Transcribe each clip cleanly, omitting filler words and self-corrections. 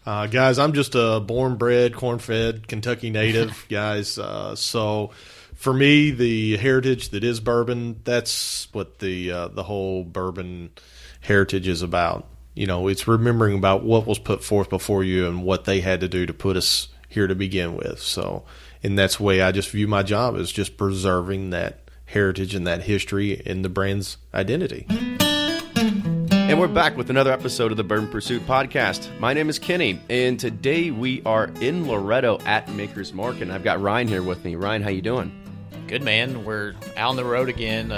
Guys, I'm just a born-bred, corn-fed Kentucky native, guys. So for me, the heritage that is bourbon, that's what the whole bourbon heritage is about. You know, it's remembering about what was put forth before you and what they had to do to put us here to begin with. So, and that's the way I just view my job, is just preserving that heritage and that history in the brand's identity. And we're back with another episode of the Bourbon Pursuit podcast. My name is Kenny, and today we are in Loretto at Maker's Mark, and I've got Ryan here with me. Ryan, how you doing? Good, man. We're out on the road again,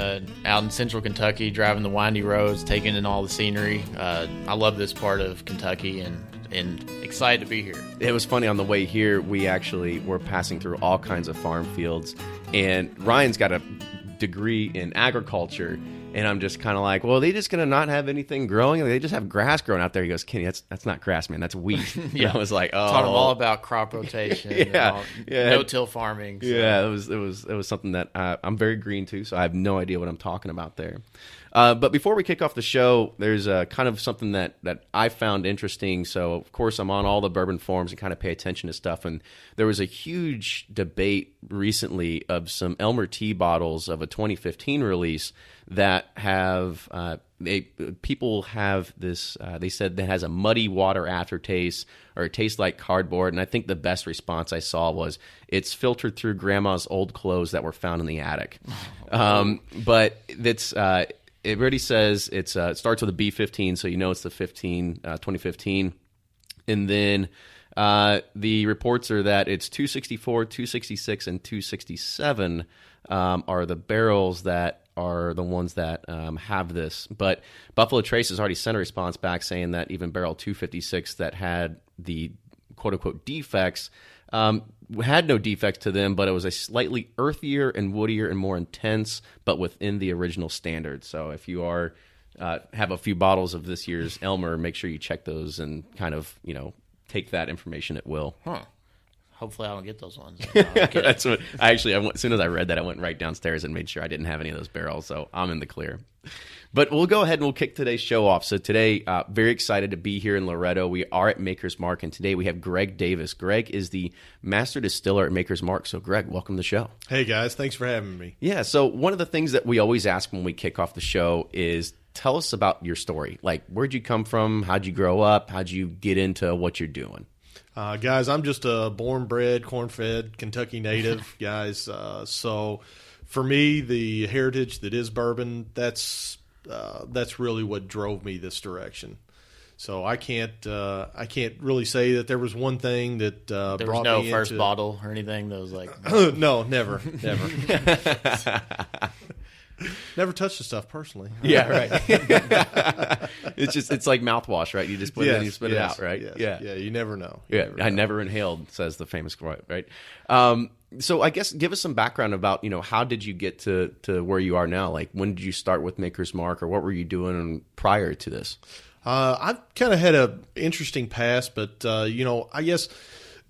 out in central Kentucky, driving the windy roads, taking in all the scenery. I love this part of Kentucky and excited to be here. It was funny, on the way here, we actually were passing through all kinds of farm fields, and Ryan's got a degree in agriculture. And I'm just kind of like, well, are they just going to not have anything growing? They just have grass growing out there. He goes, Kenny, that's not grass, man. That's wheat. Yeah. I was like, oh. Taught him all about crop rotation. Yeah. No-till farming. So. Yeah, it was something that I'm very green to, so I have no idea what I'm talking about there. But before we kick off the show, there's kind of something that I found interesting. So, of course, I'm on all the bourbon forums and kind of pay attention to stuff. And there was a huge debate recently of some Elmer T bottles of a 2015 release that have people have this. They said that has a muddy water aftertaste, or it tastes like cardboard. And I think the best response I saw was, it's filtered through Grandma's old clothes that were found in the attic. But that's. It already says it starts with a B15, so you know it's the 2015. And then the reports are that it's 264, 266, and 267 are the barrels that are the ones that have this. But Buffalo Trace has already sent a response back saying that even barrel 256 that had the quote-unquote defects had no defects to them, but it was a slightly earthier and woodier and more intense, but within the original standard. So if you are have a few bottles of this year's Elmer, make sure you check those and kind of, take that information at will. Huh. Hopefully I don't get those ones. That's what as soon as I read that, I went right downstairs and made sure I didn't have any of those barrels, so I'm in the clear. But we'll go ahead and we'll kick today's show off. So today, very excited to be here in Loretto. We are at Maker's Mark, and today we have Greg Davis. Greg is the master distiller at Maker's Mark. So Greg, welcome to the show. Hey guys, thanks for having me. Yeah, so one of the things that we always ask when we kick off the show is, tell us about your story. Like, where'd you come from? How'd you grow up? How'd you get into what you're doing? Guys, I'm just a born-bred, corn-fed Kentucky native, guys. So for me, the heritage that is bourbon, that's really what drove me this direction. So I can't really say that there was one thing that brought me into... There was no first bottle or anything that was like... No, never. Never touched the stuff personally. Yeah, right. It's like mouthwash, right? You just put it in and you spit it out, right? Yes, yeah. You never know. I never inhaled, says the famous quote, right? So I guess give us some background about, how did you get to where you are now? Like, when did you start with Maker's Mark, or what were you doing prior to this? I've kind of had an interesting past, but, I guess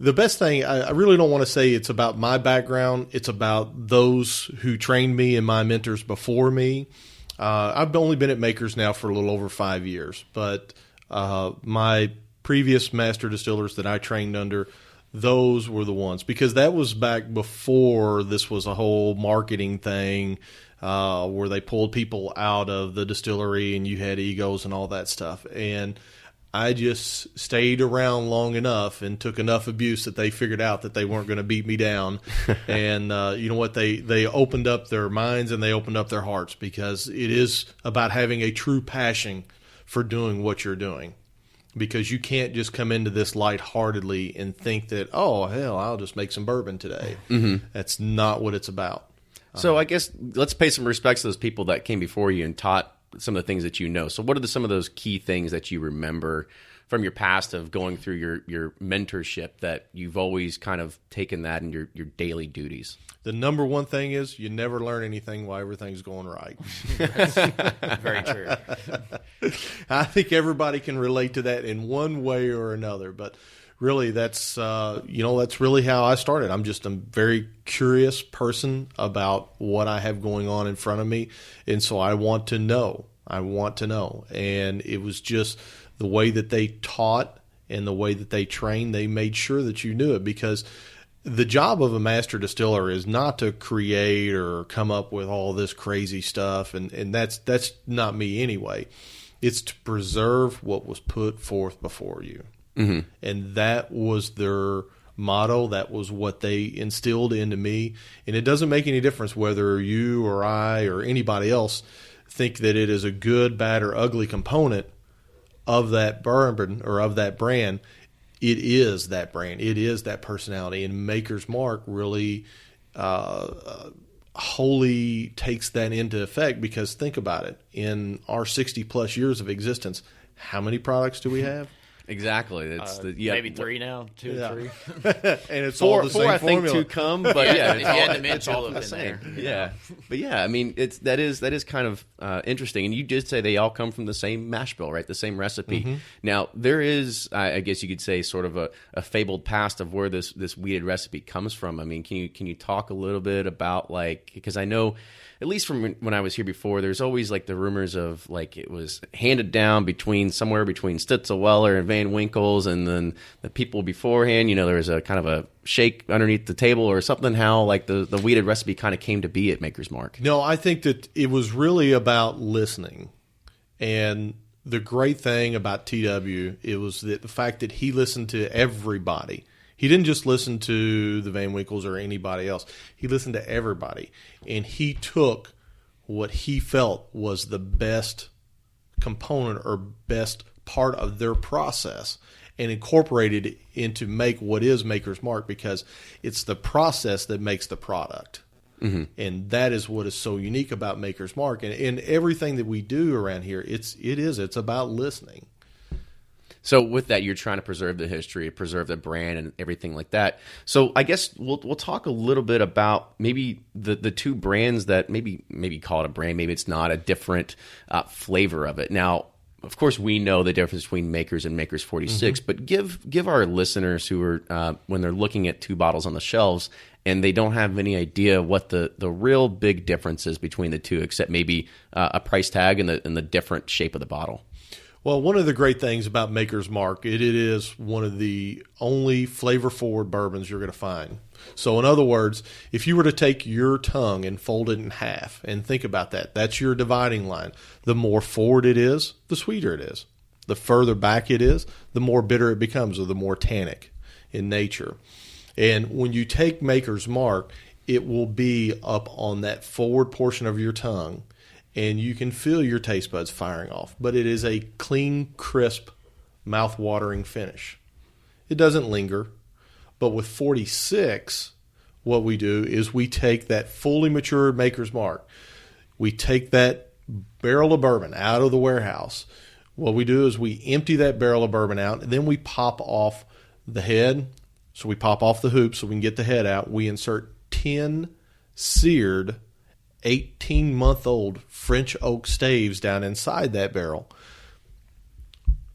the best thing, I really don't want to say it's about my background. It's about those who trained me and my mentors before me. I've only been at Maker's now for a little over 5 years, but my previous master distillers that I trained under, those were the ones, because that was back before this was a whole marketing thing where they pulled people out of the distillery and you had egos and all that stuff. And I just stayed around long enough and took enough abuse that they figured out that they weren't going to beat me down. And you know what? They opened up their minds and they opened up their hearts, because it is about having a true passion for doing what you're doing. Because you can't just come into this lightheartedly and think that, oh, hell, I'll just make some bourbon today. Mm-hmm. That's not what it's about. So I guess let's pay some respects to those people that came before you and taught some of the things that you know. So what are some of those key things that you remember from your past of going through your mentorship that you've always kind of taken that in your daily duties? The number one thing is you never learn anything while everything's going right. Very true. I think everybody can relate to that in one way or another, but really that's that's really how I started. I'm just a very curious person about what I have going on in front of me, and so I want to know. And it was just the way that they taught and the way that they trained, they made sure that you knew it, because the job of a master distiller is not to create or come up with all this crazy stuff, and that's not me anyway. It's to preserve what was put forth before you. Mm-hmm. And that was their motto. That was what they instilled into me. And it doesn't make any difference whether you or I or anybody else think that it is a good, bad, or ugly component of that bourbon or of that brand. It is that brand. It is that personality. And Maker's Mark really wholly takes that into effect, because think about it. In our 60-plus years of existence, how many products do we have? Exactly. It's maybe 3 now, 2 or 3. And it's four, all the same I formula. think 2 come, but it's all all the same. there. Yeah, but yeah, I mean, that is kind of interesting. And you did say they all come from the same mash bill, right? The same recipe. Mm-hmm. Now there is, I guess you could say, sort of a fabled past of where this wheated recipe comes from. I mean, can you talk a little bit about, like, because I know, at least from when I was here before, there's always like the rumors of like it was handed down somewhere between Stitzelweller and Van Winkle's, and then the people beforehand, there was a kind of a shake underneath the table or something, how like the wheated recipe kind of came to be at Maker's Mark. No, I think that it was really about listening. And the great thing about TW, it was that the fact that he listened to everybody. He didn't just listen to the Van Winkles or anybody else. He listened to everybody. And he took what he felt was the best component or best part of their process and incorporated it into make what is Maker's Mark, because it's the process that makes the product. Mm-hmm. And that is what is so unique about Maker's Mark. And everything that we do around here, it's about listening. So with that, you're trying to preserve the history, preserve the brand, and everything like that. So I guess we'll talk a little bit about maybe the 2 brands that maybe call it a brand, maybe it's not, a different flavor of it. Now, of course, we know the difference between Maker's and Maker's 46, mm-hmm. but give our listeners who are when they're looking at 2 bottles on the shelves and they don't have any idea what the real big difference is between the 2, except maybe a price tag and the different shape of the bottle. Well, one of the great things about Maker's Mark, it is one of the only flavor-forward bourbons you're going to find. So in other words, if you were to take your tongue and fold it in half, and think about that, that's your dividing line. The more forward it is, the sweeter it is. The further back it is, the more bitter it becomes, or the more tannic in nature. And when you take Maker's Mark, it will be up on that forward portion of your tongue, and you can feel your taste buds firing off. But it is a clean, crisp, mouth-watering finish. It doesn't linger. But with 46, what we do is we take that fully matured Maker's Mark. We take that barrel of bourbon out of the warehouse. What we do is we empty that barrel of bourbon out, and then we pop off the head. So we pop off the hoop so we can get the head out. We insert 10 seared 18-month-old French oak staves down inside that barrel.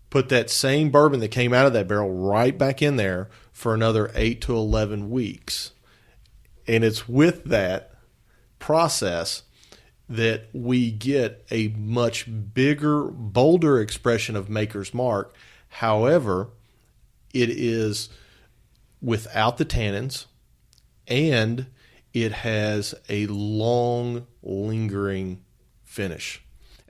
Put that same bourbon that came out of that barrel right back in there for another 8 to 11 weeks. And it's with that process that we get a much bigger, bolder expression of Maker's Mark. However, it is without the tannins, and it has a long, lingering finish.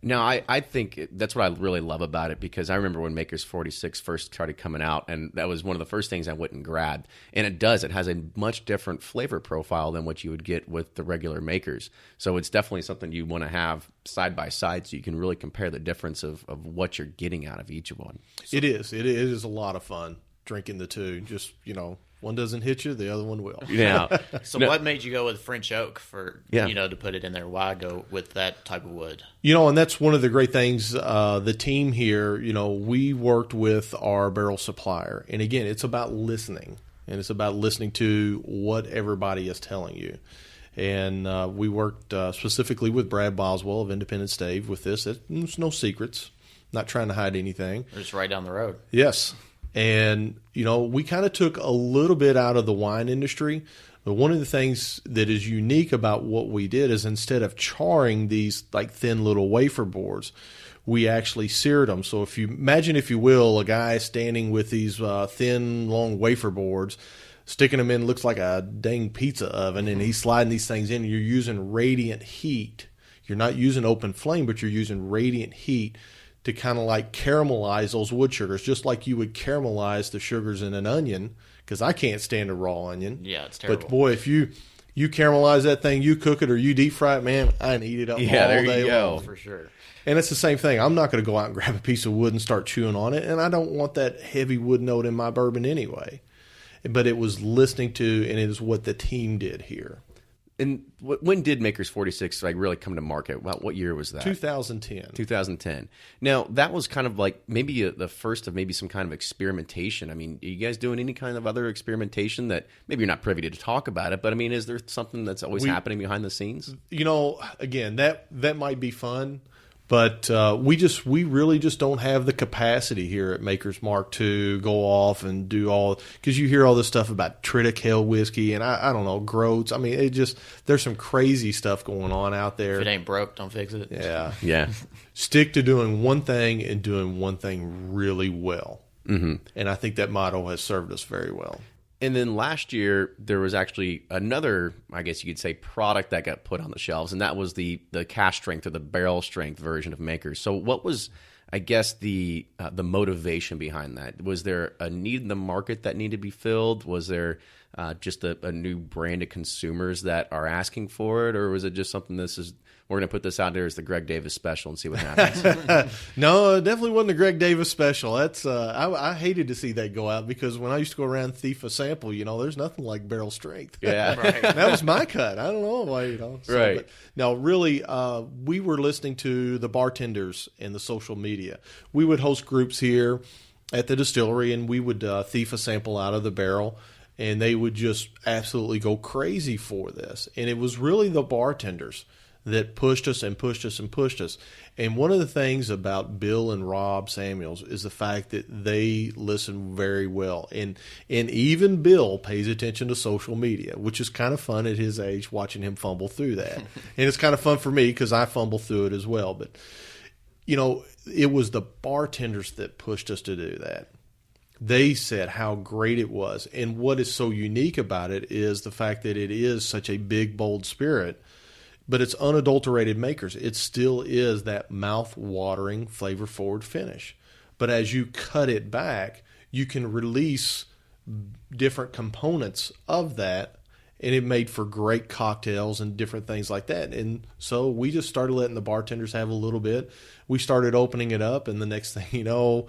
Now, I think that's what I really love about it, because I remember when Maker's 46 first started coming out, and that was one of the first things I went and grabbed. And it does. It has a much different flavor profile than what you would get with the regular Makers. So it's definitely something you want to have side by side so you can really compare the difference of what you're getting out of each one. So, it is. It is a lot of fun drinking the two. Just, one doesn't hit you, the other one will. Yeah. So what made you go with French oak to put it in there? Why go with that type of wood? And that's one of the great things. The team here, we worked with our barrel supplier. And again, it's about listening. And it's about listening to what everybody is telling you. And we worked specifically with Brad Boswell of Independent Stave with this. There's no secrets. Not trying to hide anything. It's right down the road. Yes. And, we kind of took a little bit out of the wine industry. But one of the things that is unique about what we did is instead of charring these like thin little wafer boards, we actually seared them. So if you imagine, if you will, a guy standing with these thin, long wafer boards, sticking them in, looks like a dang pizza oven, and he's sliding these things in. You're using radiant heat. You're not using open flame, but you're using radiant heat to kind of like caramelize those wood sugars, just like you would caramelize the sugars in an onion, because I can't stand a raw onion. Yeah, it's terrible. But boy, if you caramelize that thing, you cook it or you deep fry it, man, I can eat it up all day long. For sure. And it's the same thing. I'm not going to go out and grab a piece of wood and start chewing on it, and I don't want that heavy wood note in my bourbon anyway. But it was listening to, and it is what the team did here. And when did Maker's 46 like really come to market? What year was that? 2010. 2010. Now, that was kind of like maybe the first of maybe some kind of experimentation. I mean, are you guys doing any kind of other experimentation that maybe you're not privy to talk about it, but I mean, is there something that's always happening behind the scenes? Again, that might be fun. But we really just don't have the capacity here at Maker's Mark to go off and do all, because you hear all this stuff about Triticale whiskey and I don't know, groats. I mean, there's some crazy stuff going on out there. If it ain't broke, don't fix it. Yeah. Stick to doing one thing and doing one thing really well. Mm-hmm. And I think that motto has served us very well. And then last year, there was actually another, I guess you could say, product that got put on the shelves, and that was the cask strength or the barrel strength version of Maker's. So what was, I guess, the motivation behind that? Was there a need in the market that needed to be filled? Was there just a new brand of consumers that are asking for it? Or was it just something we're going to put this out there as the Greg Davis special and see what happens? No, it definitely wasn't the Greg Davis special. That's I hated to see that go out, because when I used to go around and thief a sample, there's nothing like barrel strength. Yeah. Right. That was my cut. I don't know why, Right. But no, really, we were listening to the bartenders and the social media. We would host groups here at the distillery, and we would thief a sample out of the barrel, and they would just absolutely go crazy for this. And it was really the bartenders that pushed us and pushed us and pushed us. And one of the things about Bill and Rob Samuels is the fact that they listen very well. And even Bill pays attention to social media, which is kind of fun at his age, watching him fumble through that. And it's kind of fun for me because I fumble through it as well. But, it was the bartenders that pushed us to do that. They said how great it was. And what is so unique about it is the fact that it is such a big, bold spirit, but it's unadulterated Maker's. It still is that mouth-watering, flavor-forward finish. But as you cut it back, you can release different components of that, and it made for great cocktails and different things like that. And so we just started letting the bartenders have a little bit. We started opening it up, and the next thing you know,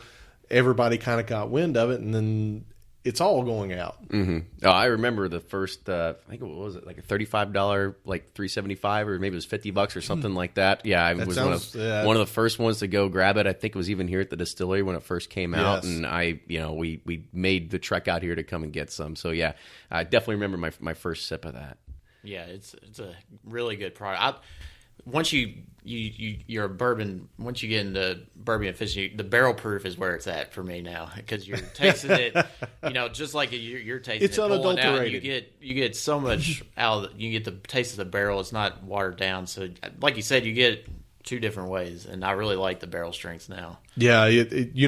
everybody kind of got wind of it, and then it's all going out. Mm-hmm. Oh, I remember the first, I think, what was it, like a $35, like $3.75, or maybe it was $50 or something like that. Yeah, it was one of the first ones to go grab it. I think it was even here at the distillery when it first came out, and we made the trek out here to come and get some. So yeah, I definitely remember my first sip of that. Yeah, it's a really good product. Once you're a bourbon, once you get into bourbon and fishing, the barrel proof is where it's at for me now, because you're tasting it, just like you're tasting it's it, pulling out, unadulterated. you get so much out of it. You get the taste of the barrel. It's not watered down. So, like you said, you get it two different ways, and I really like the barrel strengths now. Yeah,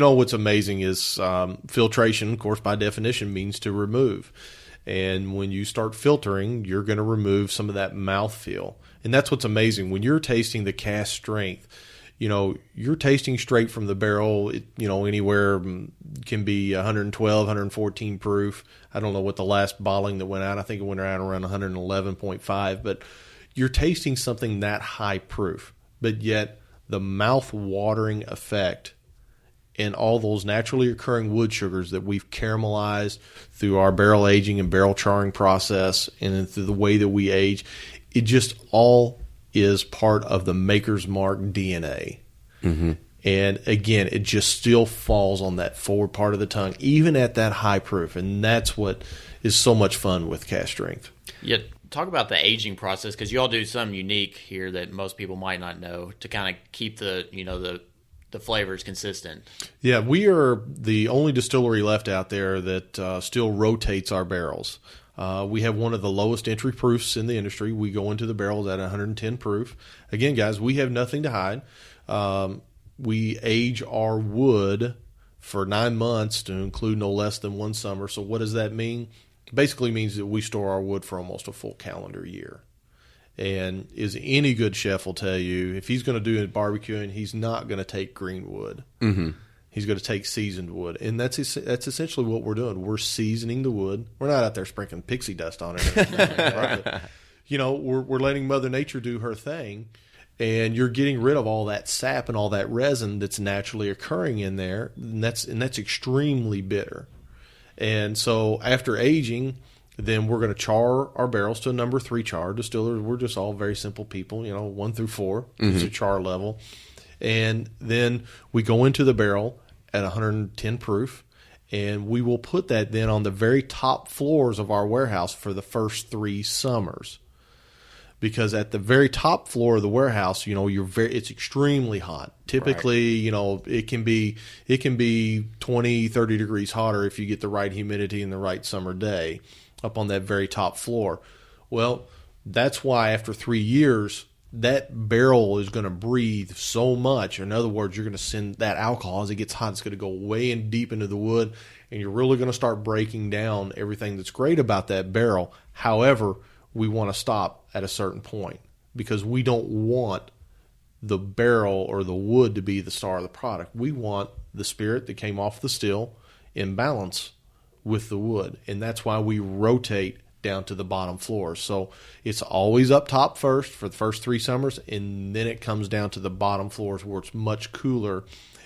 what's amazing is filtration, of course, by definition, means to remove. And when you start filtering, you're going to remove some of that mouthfeel. And that's what's amazing. When you're tasting the cask strength, you're tasting straight from the barrel. Anywhere can be 112, 114 proof. I don't know what the last bottling that went out. I think it went out around 111.5. But you're tasting something that high proof. But yet the mouth-watering effect and all those naturally occurring wood sugars that we've caramelized through our barrel aging and barrel charring process and through the way that we age, it just all is part of the Maker's Mark DNA. Mm-hmm. And again, it just still falls on that forward part of the tongue, even at that high proof. And that's what is so much fun with cask strength. Yeah, talk about the aging process, because you all do something unique here that most people might not know to kind of keep the the flavor is consistent. Yeah, we are the only distillery left out there that still rotates our barrels. We have one of the lowest entry proofs in the industry. We go into the barrels at 110 proof. Again, guys, we have nothing to hide. We age our wood for 9 months to include no less than 1 summer. So what does that mean? Basically means that we store our wood for almost a full calendar year. And as any good chef will tell you, if he's going to do it barbecuing, he's not going to take green wood. Mm-hmm. He's going to take seasoned wood. And that's essentially what we're doing. We're seasoning the wood. We're not out there sprinkling pixie dust on it. Right? You know, we're letting Mother Nature do her thing. And you're getting rid of all that sap and all that resin that's naturally occurring in there. And that's extremely bitter. And so after aging, then we're going to char our barrels to a number 3 char. Distillers, we're just all very simple people, 1 through 4 is a char level. And then we go into the barrel at 110 proof, and we will put that then on the very top floors of our warehouse for the first 3 summers. Because at the very top floor of the warehouse, it's extremely hot. Typically, right. It can be 20, 30 degrees hotter if you get the right humidity and the right summer day up on that very top floor. Well, that's why after 3 years, that barrel is going to breathe so much. In other words, you're going to send that alcohol as it gets hot. It's going to go way in deep into the wood, and you're really going to start breaking down everything that's great about that barrel. However, we want to stop at a certain point because we don't want the barrel or the wood to be the star of the product. We want the spirit that came off the still in balance with the wood, and that's why we rotate down to the bottom floors. So it's always up top first for the first 3 summers, and then it comes down to the bottom floors where it's much cooler,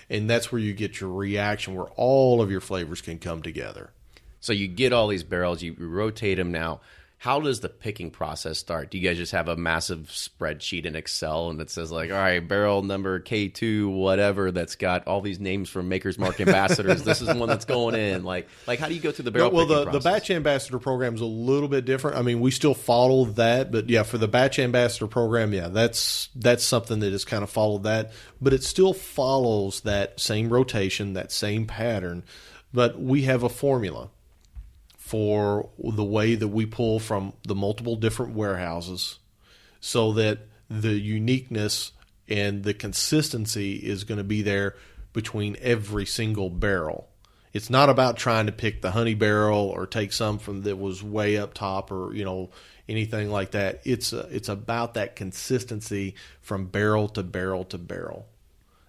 and that's where you get your reaction, where all of your flavors can come together. So you get all these barrels, you rotate them now. How does the picking process start? Do you guys just have a massive spreadsheet in Excel and it says like, all right, barrel number K2, whatever, that's got all these names from Maker's Mark ambassadors. This is the one that's going in. Like how do you go through the barrel picking process? The batch ambassador program is a little bit different. I mean, we still follow that, but yeah, for the batch ambassador program, yeah, that's something that has kind of followed that, but it still follows that same rotation, that same pattern, but we have a formula for the way that we pull from the multiple different warehouses so that the uniqueness and the consistency is going to be there between every single barrel. It's not about trying to pick the honey barrel or take some from that was way up top or, anything like that. It's about that consistency from barrel to barrel to barrel.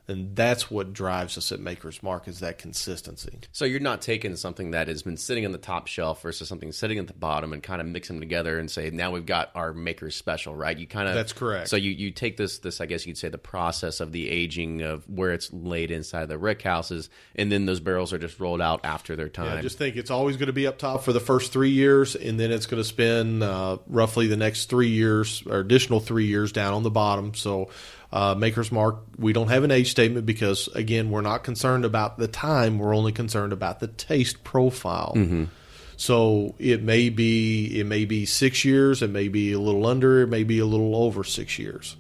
And that's what drives us at Maker's Mark is that consistency. So you're not taking something that has been sitting on the top shelf versus something sitting at the bottom and kind of mix them together and say, now we've got our Maker's Special, right? You kind of That's correct. So you take this, I guess you could say, the process of the aging of where it's laid inside the rick houses, and then those barrels are just rolled out after their time. Yeah, just think it's always going to be up top for the first 3 years, and then it's going to spend roughly the next 3 years or additional 3 years down on the bottom. So Maker's Mark, we don't have an age statement because, again, we're not concerned about the time. We're only concerned about the taste profile. Mm-hmm. So it may be 6 years. It may be a little under. It may be a little over 6 years.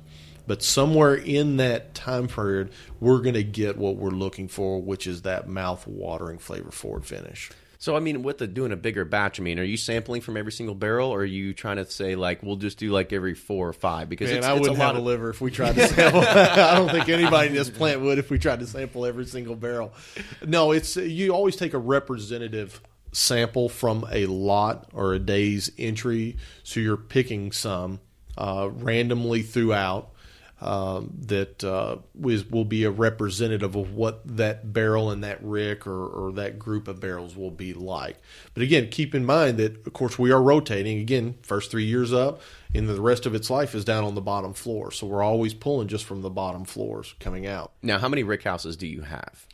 But somewhere in that time period, we're going to get what we're looking for, which is that mouth-watering, flavor-forward finish. So, I mean, with doing a bigger batch, are you sampling from every single barrel, or are you trying to say, like, we'll just do, like, every 4 or 5? Because I wouldn't have a liver if we tried to sample. I don't think anybody in this plant would if we tried to sample every single barrel. No, you always take a representative sample from a lot or a day's entry, so you're picking some randomly throughout. That will be a representative of what that barrel and that rick or that group of barrels will be like. But again, keep in mind that, of course, we are rotating. Again, first 3 years up, and the rest of its life is down on the bottom floor. So we're always pulling just from the bottom floors coming out. Now, how many rick houses do you have?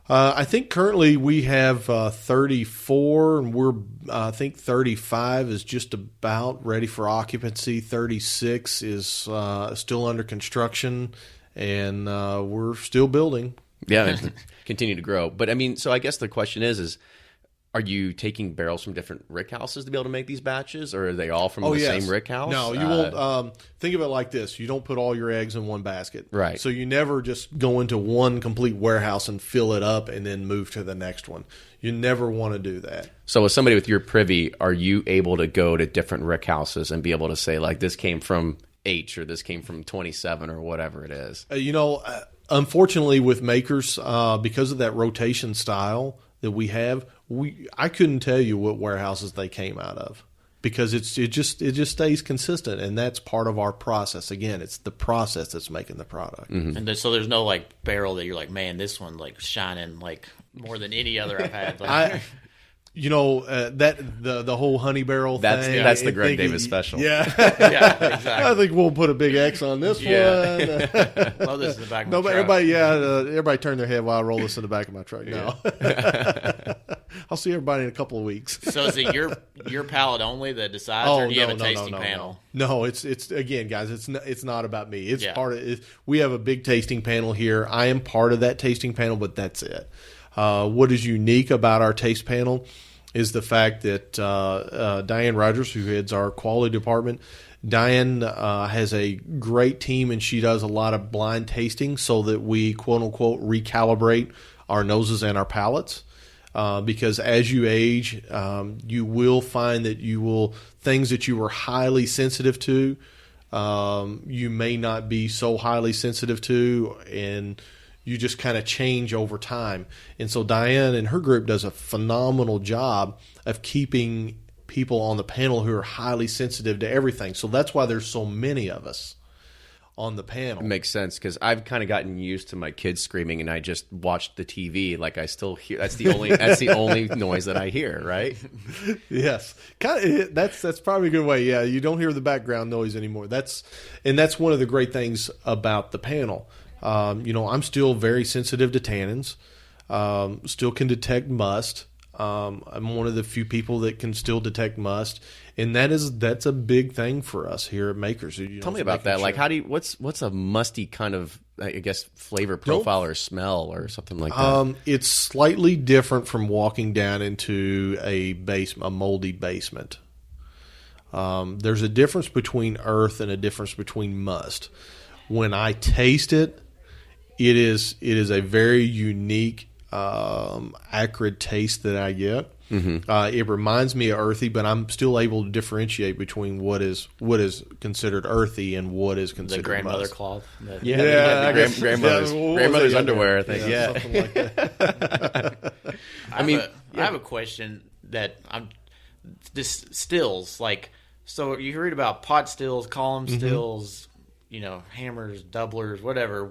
I think currently we have 34, and I think 35 is just about ready for occupancy. 36 is still under construction, and we're still building. Yeah, continue to grow. But, so I guess the question is Are you taking barrels from different rick houses to be able to make these batches, or are they all from yes. same rick house? No, you won't. Think of it like this: you don't put all your eggs in one basket, right? So you never just go into one complete warehouse and fill it up and then move to the next one. You never want to do that. So, as somebody with your privy, are you able to go to different rick houses and be able to say, like, this came from H or this came from 27 or whatever it is? Unfortunately, with makers, because of that rotation style that we have, I couldn't tell you what warehouses they came out of, because it just stays consistent, and that's part of our process. Again, it's the process that's making the product. Mm-hmm. And so there's no like barrel that you're like, man, this one like shining like more than any other I've had. Like, that the whole honey barrel thing. That's the Greg Davis special. Yeah, yeah, exactly. I think we'll put a big X on this one. Well, this is the back of my truck. Everybody turn their head while I roll this in the back of my truck. No, I'll see everybody in a couple of weeks. So is it your palate only that decides, or do you have a tasting panel? No, it's again, guys. It's not about me. It's part of. We have a big tasting panel here. I am part of that tasting panel, but that's it. What is unique about our taste panel is the fact that Diane Rogers, who heads our quality department, Diane has a great team, and she does a lot of blind tasting so that we, quote unquote, recalibrate our noses and our palates. Because as you age, you will find that things that you were highly sensitive to, you may not be so highly sensitive to, and you just kind of change over time. And so Diane and her group does a phenomenal job of keeping people on the panel who are highly sensitive to everything. So that's why there's so many of us on the panel. It makes sense, because I've kind of gotten used to my kids screaming, and I just watch the TV. Like, I still hear that's the only noise that I hear, right? Yes, that's probably a good way. Yeah, you don't hear the background noise anymore. That's one of the great things about the panel. I'm still very sensitive to tannins. Still can detect must. I'm one of the few people that can still detect must, and that's a big thing for us here at Makers. Tell me about that. Sure. Like, what's a musty kind of, I guess, flavor profile or smell or something like that? It's slightly different from walking down into a moldy basement. There's a difference between earth and a difference between must. When I taste it, it is a very unique, acrid taste that I get. Mm-hmm. It reminds me of earthy, but I'm still able to differentiate between what is considered earthy and what is considered the grandmother must. cloth. Grandmother's underwear, I think. Yeah. Something like that. I have a question that this stills, like, so you read about pot stills, column stills, hammers, doublers, whatever.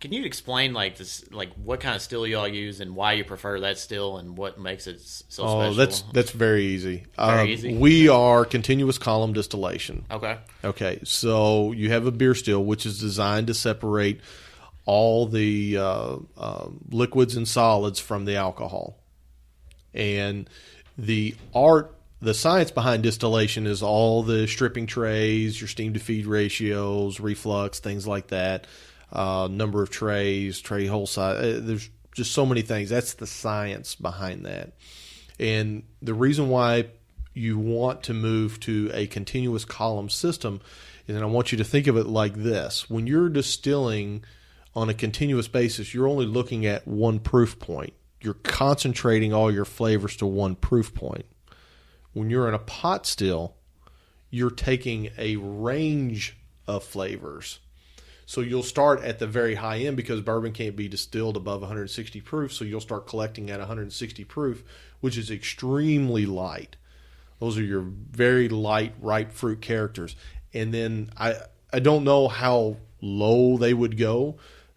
Can you explain like this, like what kind of still y'all use and why you prefer that still and what makes it so special? That's very easy. Very easy. We are continuous column distillation. Okay. So you have a beer still, which is designed to separate all the liquids and solids from the alcohol, and the science behind distillation is all the stripping trays, your steam to feed ratios, reflux, things like that. Number of trays, tray hole size. There's just so many things. That's the science behind that. And the reason why you want to move to a continuous column system is, and I want you to think of it like this. When you're distilling on a continuous basis, you're only looking at one proof point. You're concentrating all your flavors to one proof point. When you're in a pot still, you're taking a range of flavors. So you'll start at the very high end because bourbon can't be distilled above 160 proof. So you'll start collecting at 160 proof, which is extremely light. Those are your very light, ripe fruit characters. And then I don't know how low they would go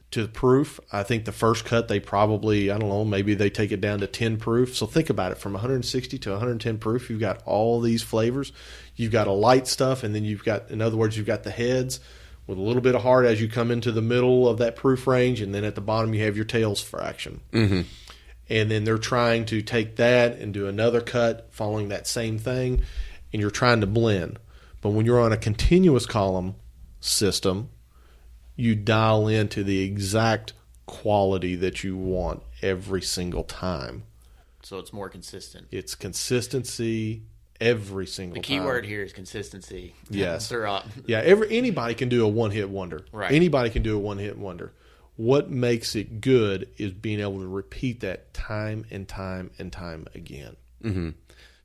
to proof. I think the first cut they probably, I don't know, maybe they take it down to 10 proof. So think about it. From 160 to 110 proof, you've got all these flavors. You've got a light stuff, and then you've got the heads with a little bit of heart as you come into the middle of that proof range, and then at the bottom you have your tails fraction. Mm-hmm. And then they're trying to take that and do another cut following that same thing, and you're trying to blend. But when you're on a continuous column system, you dial into the exact quality that you want every single time. so it's more consistent. It's consistency every single The time. key word here is consistency. Yes. Throughout. Yeah, anybody can do a one-hit wonder. Right. Anybody can do a one-hit wonder. What makes it good is being able to repeat that time and time and time again. Mm-hmm.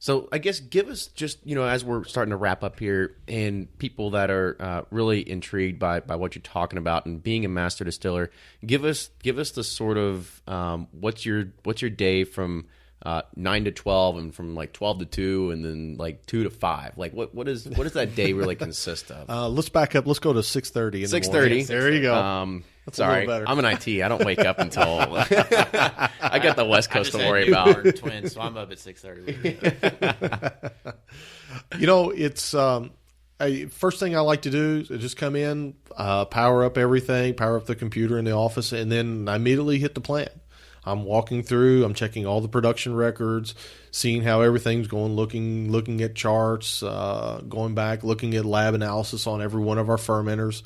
So I guess give us just, as we're starting to wrap up here, and people that are really intrigued by what you're talking about and being a master distiller, give us the sort of what's your day from 9 to 12 and from like 12 to 2 and then like 2 to 5. Like what does that day really consist of? Let's back up. Let's go to 6:30 in the morning. 6:30. There you go. That's sorry, a little better. I'm an IT. I don't wake up until I got the West Coast to worry about. about. Twins, so I'm up at 6:30. It's first thing I like to do is just come in, power up everything, power up the computer in the office, and then I immediately hit the plant. I'm walking through, I'm checking all the production records, seeing how everything's going, looking at charts, going back, looking at lab analysis on every one of our fermenters,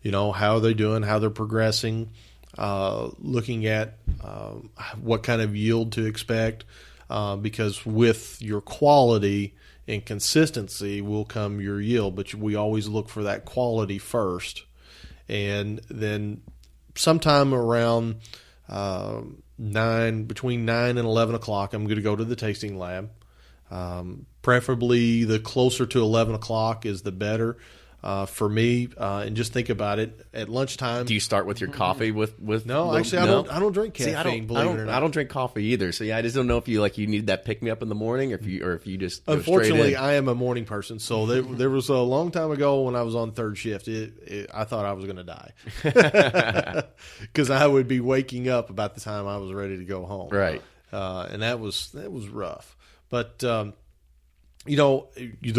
how they're doing, how they're progressing, looking at what kind of yield to expect, because with your quality and consistency will come your yield, but we always look for that quality first. And then sometime around between 9 and 11 o'clock, I'm going to go to the tasting lab. Preferably the closer to 11 o'clock is the better for me. And just think about it at lunchtime. Do you start with your coffee with No, actually, no? I don't drink caffeine. See, believe it or not. I don't drink coffee either. So yeah, I just don't know if you need that pick me up in the morning, or if you just go Unfortunately, straight in. I am a morning person. So there was a long time ago when I was on third shift. I thought I was going to die because I would be waking up about the time I was ready to go home. Right, and that was rough. But the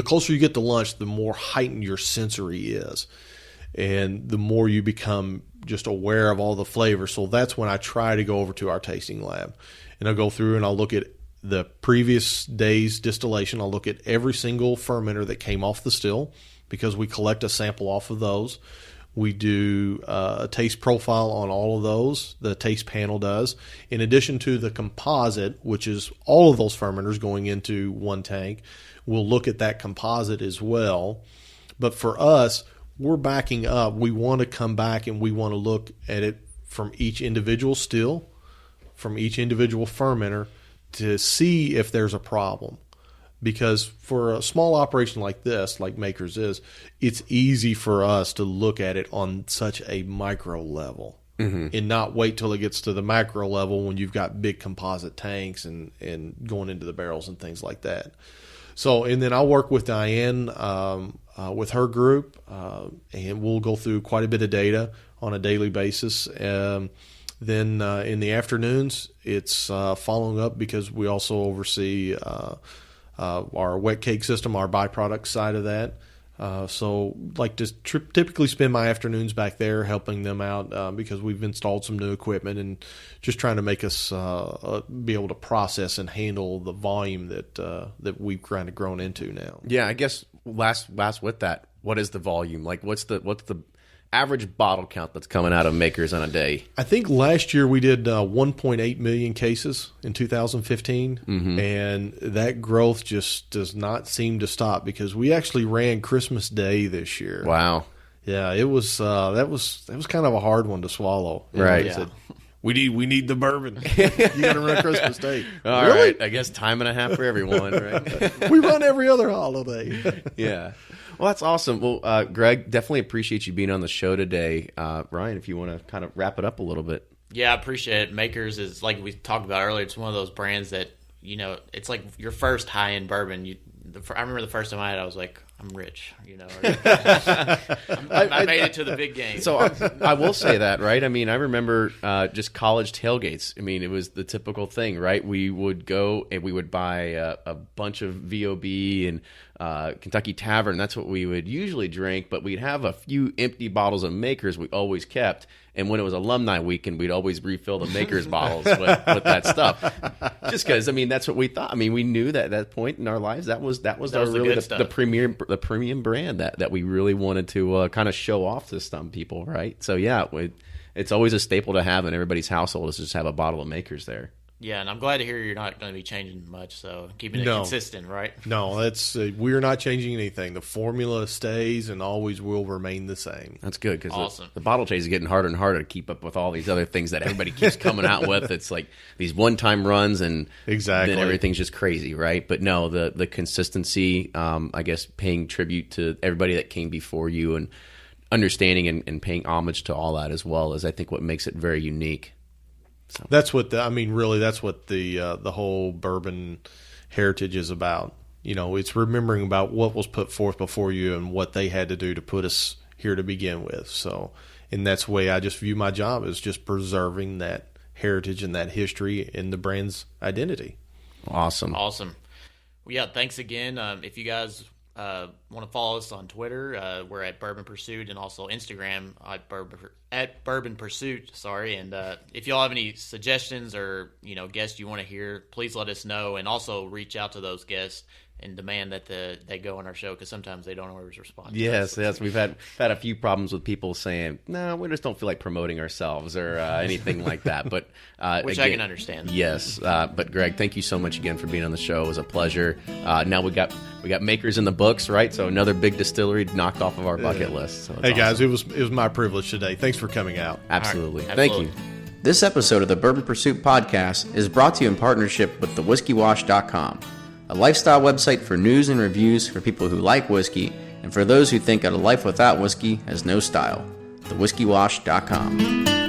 closer you get to lunch, the more heightened your sensory is, and the more you become just aware of all the flavors. So that's when I try to go over to our tasting lab, and I'll go through and I'll look at the previous day's distillation. I'll look at every single fermenter that came off the still, because we collect a sample off of those. We do a taste profile on all of those. The taste panel does. In addition to the composite, which is all of those fermenters going into one tank, we'll look at that composite as well. But for us, we're backing up. We want to come back and we want to look at it from each individual still, from each individual fermenter, to see if there's a problem. Because for a small operation like this, like Maker's is, it's easy for us to look at it on such a micro level and not wait till it gets to the macro level when you've got big composite tanks and going into the barrels and things like that. So, and then I'll work with Diane with her group, and we'll go through quite a bit of data on a daily basis. Then in the afternoons, it's following up, because we also oversee our wet cake system, our byproduct side of that. So like to typically spend my afternoons back there helping them out, because we've installed some new equipment and just trying to make us be able to process and handle the volume that we've kind of grown into now. Yeah, I guess last with that, what is the volume? Like what's the average bottle count that's coming out of Makers on a day? I think last year we did 1.8 million cases in 2015, and that growth just does not seem to stop, because we actually ran Christmas Day this year. Wow. Yeah, it was that was kind of a hard one to swallow. Right. Yeah. We need the bourbon. You got to run Christmas Day. All right. I guess time and a half for everyone, right? We run every other holiday. Yeah. Well, that's awesome. Well, Greg, definitely appreciate you being on the show today. Ryan, if you want to kind of wrap it up a little bit. Yeah, I appreciate it. Makers is, like we talked about earlier, it's one of those brands that, it's like your first high-end bourbon. I remember the first time I had it, I was like, I'm rich, I made it to the big game. So I will say that, right? I mean, I remember just college tailgates. I mean, it was the typical thing, right? We would go and we would buy a bunch of VOB and Kentucky Tavern. That's what we would usually drink, but we'd have a few empty bottles of Makers we always kept. And when it was alumni weekend, we'd always refill the Makers bottles with that stuff. Just because, I mean, that's what we thought. I mean, we knew that at that point in our lives, that was the premium brand that we really wanted to kind of show off to some people, right? So yeah, it's always a staple to have in everybody's household, is just have a bottle of Makers there. Yeah, and I'm glad to hear you're not going to be changing much, so keeping it No. consistent, right? No, that's we're not changing anything. The formula stays and always will remain the same. That's good because Awesome. the bottle chase is getting harder and harder to keep up with all these other things that everybody keeps coming out with. It's like these one-time runs, and Exactly. then everything's just crazy, right? But no, the consistency, I guess, paying tribute to everybody that came before you and understanding and paying homage to all that as well is, I think, what makes it very unique. That's what really that's what the whole bourbon heritage is about. It's remembering about what was put forth before you and what they had to do to put us here to begin with. So, and that's the way I just view my job, as just preserving that heritage and that history in the brand's identity. Awesome. Well, yeah, thanks again. If you guys want to follow us on Twitter, we're at Bourbon Pursuit, and also Instagram at Bourbon Pursuit. Sorry, and if y'all have any suggestions or guests you want to hear, please let us know, and also reach out to those guests and demand that they go on our show, because sometimes they don't always respond. Yes, we've had a few problems with people saying, "No, we just don't feel like promoting ourselves" or anything like that. But which again, I can understand. Yes, but Greg, thank you so much again for being on the show. It was a pleasure. Now we got Makers in the books, right? So another big distillery knocked off of our bucket list. So Hey guys, it was my privilege today. Thanks for coming out. Absolutely. All right. Thank you. This episode of the Bourbon Pursuit podcast is brought to you in partnership with thewhiskeywash.com, a lifestyle website for news and reviews for people who like whiskey and for those who think that a life without whiskey has no style. Thewhiskeywash.com.